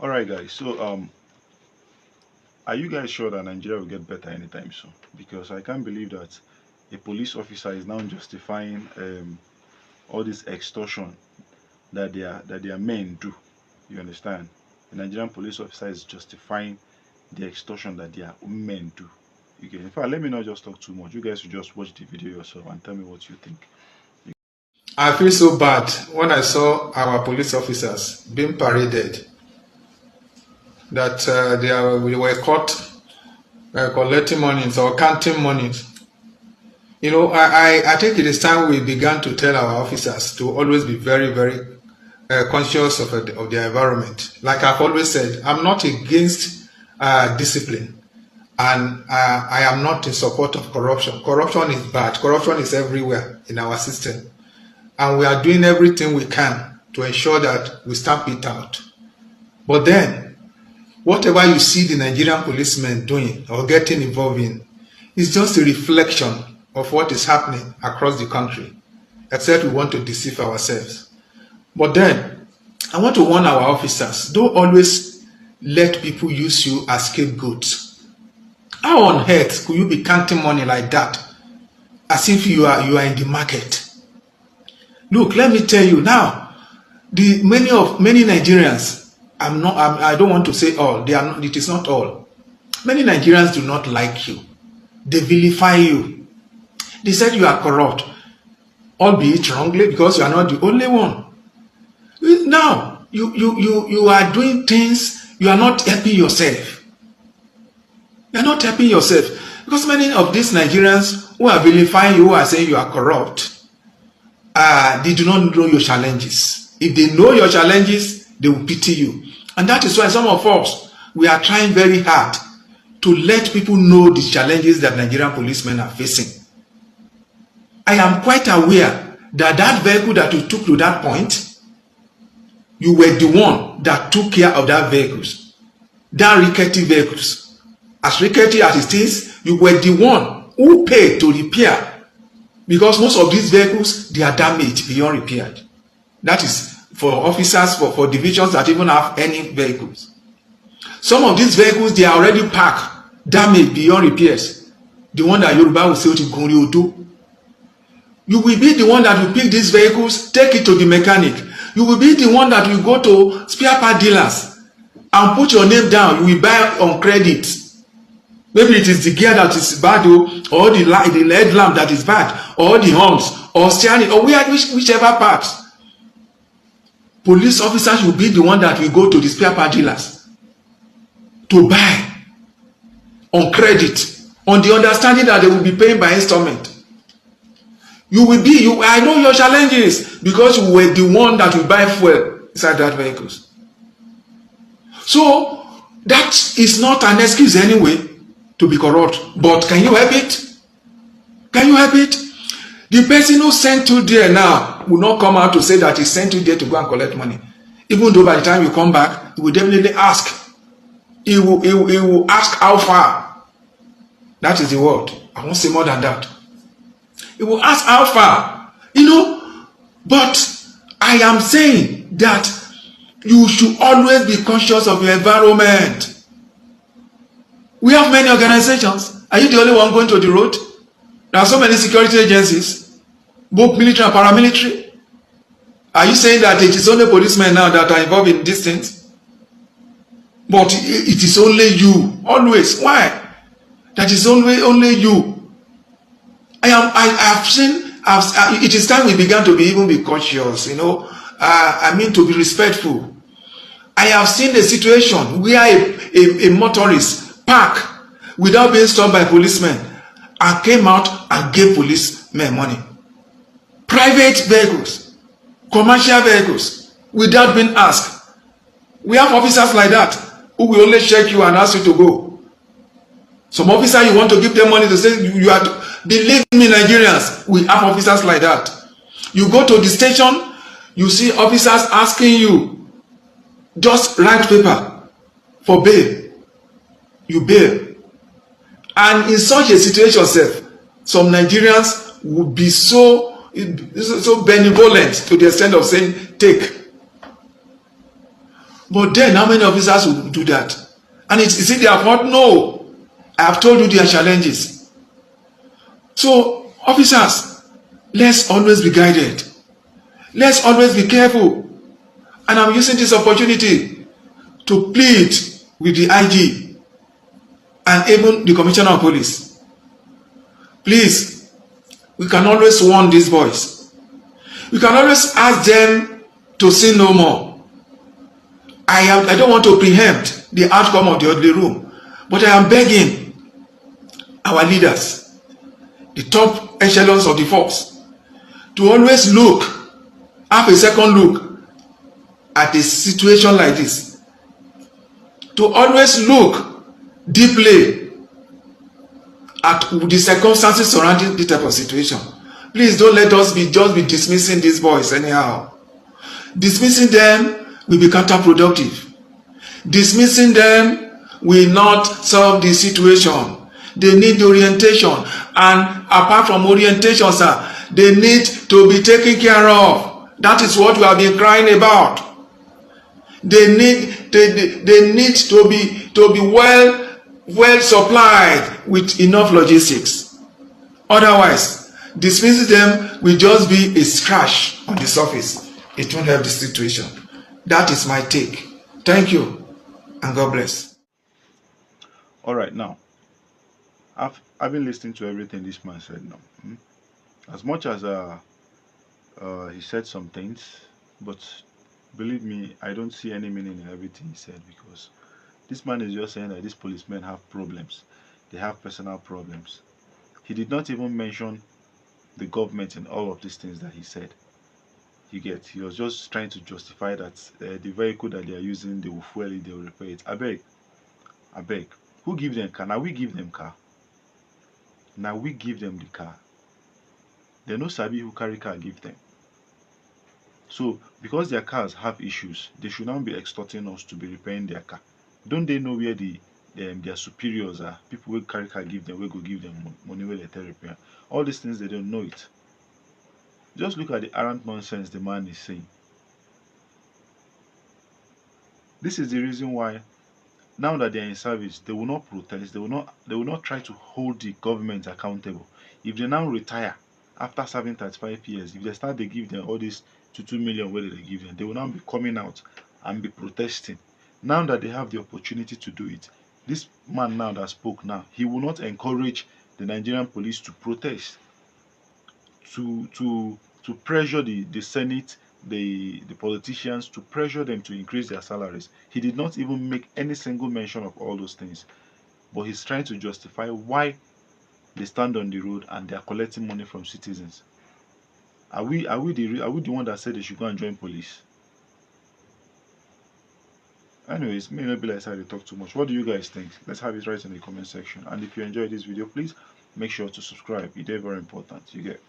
All right, guys. So, are you guys sure that Nigeria will get better anytime soon? Because I can't believe that a police officer is now justifying all this extortion that their men do. You understand? The Nigerian police officer is justifying the extortion that their men do. Okay. In fact, let me not just talk too much. You guys should just watch the video yourself and tell me what you think. I feel so bad when I saw our police officers being paraded, that we were caught collecting monies or counting monies. You know, I think it is time we began to tell our officers to always be very, very conscious of their environment. Like I've always said, I'm not against discipline, and I am not in support of corruption. Corruption is bad. Corruption is everywhere in our system. And we are doing everything we can to ensure that we stamp it out. But then, whatever you see the Nigerian policemen doing or getting involved in is just a reflection of what is happening across the country, except we want to deceive ourselves. But then, I want to warn our officers, don't always let people use you as scapegoats. How on earth could you be counting money like that, as if you are in the market? Look, let me tell you now, many Nigerians, I don't want to say all, they are not, it is not all. Many Nigerians do not like you. They vilify you. They said you are corrupt, albeit wrongly, because you are not the only one. Now, you are doing things, you are not helping yourself. You are not helping yourself. Because many of these Nigerians who are vilifying you, who are saying you are corrupt, they do not know your challenges. If they know your challenges, they will pity you. And that is why some of us, we are trying very hard to let people know the challenges that Nigerian policemen are facing. I am quite aware that that vehicle that you took to that point, you were the one that took care of that vehicles. That rickety vehicles. As rickety as it is, you were the one who paid to repair. Because most of these vehicles, they are damaged beyond repair. That is for officers, for divisions that even have any vehicles. Some of these vehicles, they are already parked, damaged beyond repairs. The one that Yoruba will say, you will be the one that will pick these vehicles, take it to the mechanic. You will be the one that will go to spare part dealers and put your name down. You will buy on credit. Maybe it is the gear that is bad, or the LED lamp that is bad, or the horns, or steering, or whichever part. Police officers will be the one that will go to the spare part dealers to buy on credit, on the understanding that they will be paying by installment. I know your challenges because you were the one that will buy fuel inside that vehicles. So that is not an excuse anyway to be corrupt. But can you help it? Can you help it? The person who sent you there now will not come out to say that he sent you there to go and collect money. Even though by the time you come back, he will definitely ask. He will ask how far. That is the word. I won't say more than that. He will ask how far. But I am saying that you should always be conscious of your environment. We have many organizations. Are you the only one going to the road? There are so many security agencies, both military and paramilitary. Are you saying that it is only policemen now that are involved in these things? But it is only you, always. Why? That is only you. It is time we began to be cautious, to be respectful. I have seen a situation where a motorist parked without being stopped by policemen and came out and gave policemen money. Private vehicles, commercial vehicles, without being asked. We have officers like that who will only check you and ask you to go. Some officer, you want to give them money to say you are to, believe me, Nigerians, we have officers like that. You go to the station, you see officers asking you, just write paper for bail. You bail. And in such a situation, some Nigerians would be so benevolent to the extent of saying, take. But then how many officers will do that? And is it their fault? No. I have told you their challenges. So officers, let's always be guided. Let's always be careful. And I'm using this opportunity to plead with the IG and even the Commissioner of Police. Please, we can always warn these boys. We can always ask them to sin no more. I don't want to preempt the outcome of the orderly room, but I am begging our leaders, the top echelons of the force, to always have a second look at a situation like this. To always look deeply at the circumstances surrounding this type of situation. Please don't let us just be dismissing these boys anyhow. Dismissing them will be counterproductive. Dismissing them will not solve the situation. They need orientation, and apart from orientation, sir, they need to be taken care of. That is what we have been crying about. They need to be well supplied with enough logistics. Otherwise, dismissing them will just be a scratch on the surface. It won't help the situation. That is my take. Thank you, and God bless. All right, now I've been listening to everything this man said now. As much as he said some things, but believe me, I don't see any meaning in everything he said, because this man is just saying that these policemen have problems. They have personal problems. He did not even mention the government in all of these things that he said. You get? He was just trying to justify that the vehicle that they are using, they will fuel it, they will repair it. I beg. Who give them car? Now we give them car. Now we give them the car. They no sabi who carry car give them. So because their cars have issues, they should not be extorting us to be repairing their car. Don't they know where their superiors are? People will carry car give them, we go give them money where they repair. All these things, they don't know it. Just look at the arrant nonsense the man is saying. This is the reason why now that they are in service, they will not protest. They will not try to hold the government accountable. If they now retire after serving 35 years, if they start to give them all this to 2 million where they give them, they will now be coming out and be protesting. Now that they have the opportunity to do it, this man now that spoke now, he will not encourage the Nigerian police to protest, to pressure the Senate, the politicians, to pressure them to increase their salaries. He did not even make any single mention of all those things, but he's trying to justify why they stand on the road and they are collecting money from citizens. Are we the one that said they should go and join police? Anyways, may not be like I talk too much. What do you guys think? Let's have it right in the comment section. And if you enjoyed this video, please make sure to subscribe. It's very important. You get.